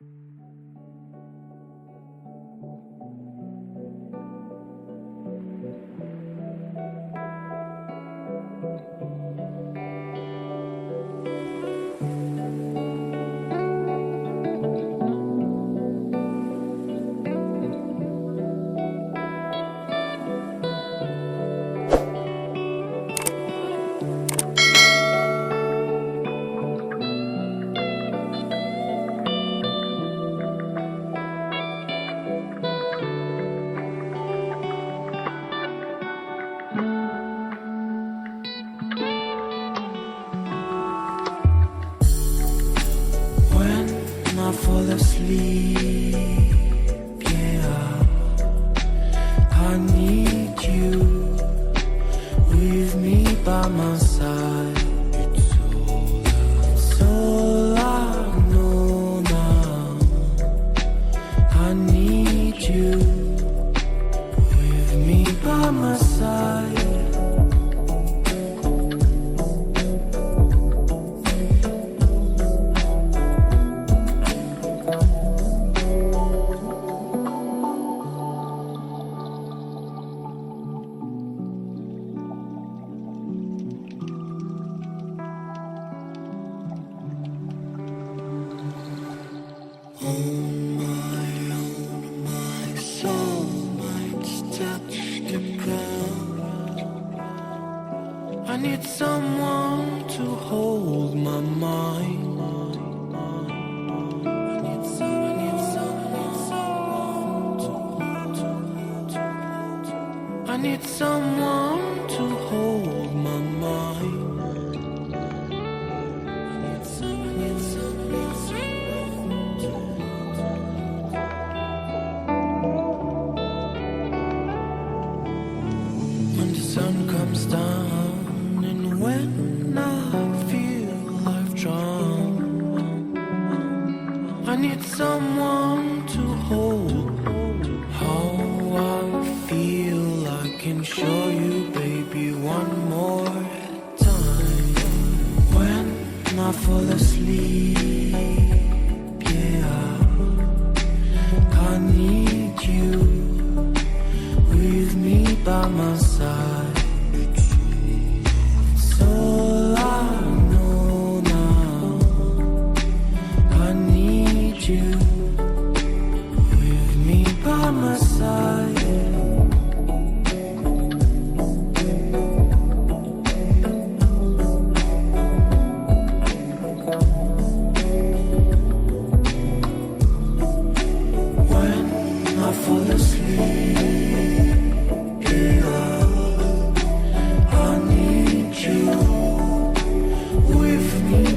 I fall asleep, yeah, I need you with me by my side. It's all I know now. I need you with me by my side. I need someone to hold my mind. I need someone to hold my mind. When the sun comes down and when I feel I've drowned, I need someone to hold how I feel. I can show you, baby, one more time. When I fall asleep, yeah, I need you with me by my side. It's all I know now. I need you with me by my side. When I fall asleep,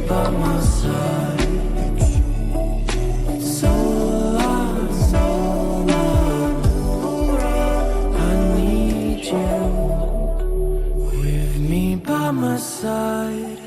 by my side. It's all I know. I need you with me by my side.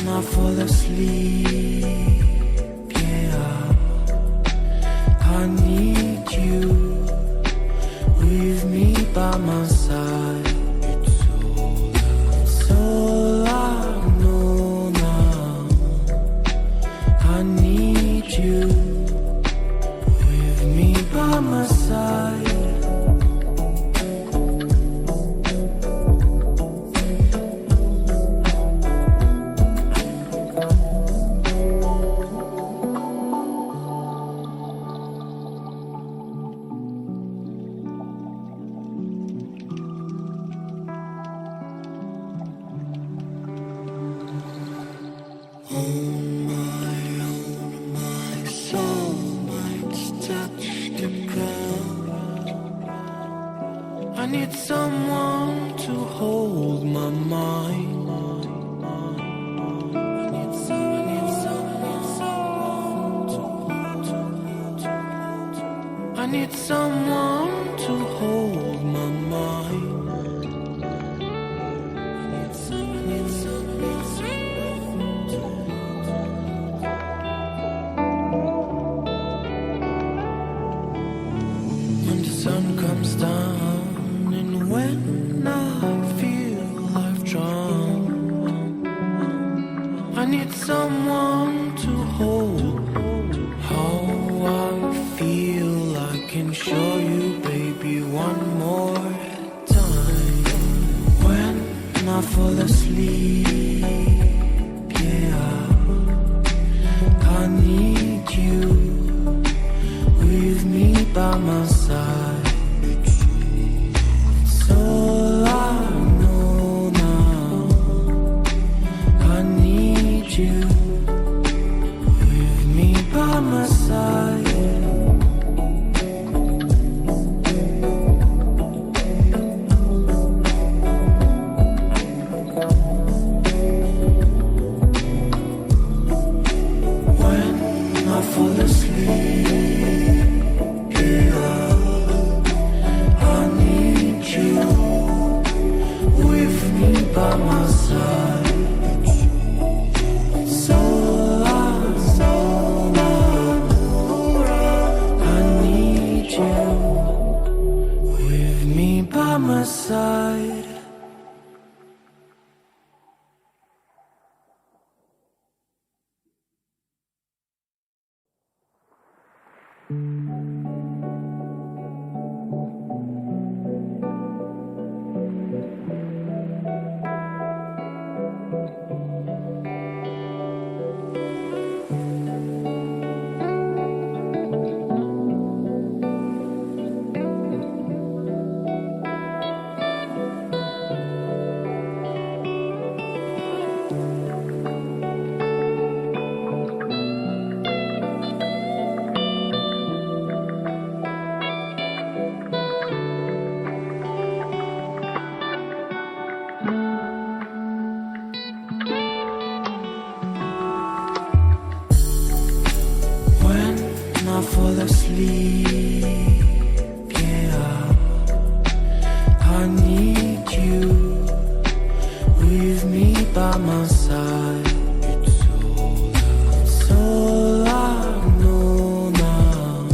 I fall asleep, yeah, I need you with me by my side. It's all I know now. I need you with me by my side. My soulmates touch the ground. I need someone to hold my mind. I need someone to hold my mind. When the sun comes down and when I feel I've drowned, I need someone to hold how I feel. I can show you, baby, one more time. When I fall asleep, yeah, I need you with me by my side. It's all I know now. I need you with me by my side. Fall asleep, yeah, I need you with me by my side. It's all I know now.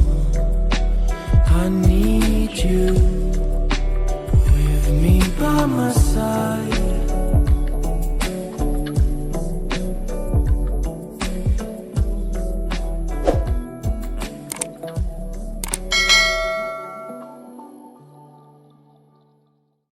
I need you with me by my side.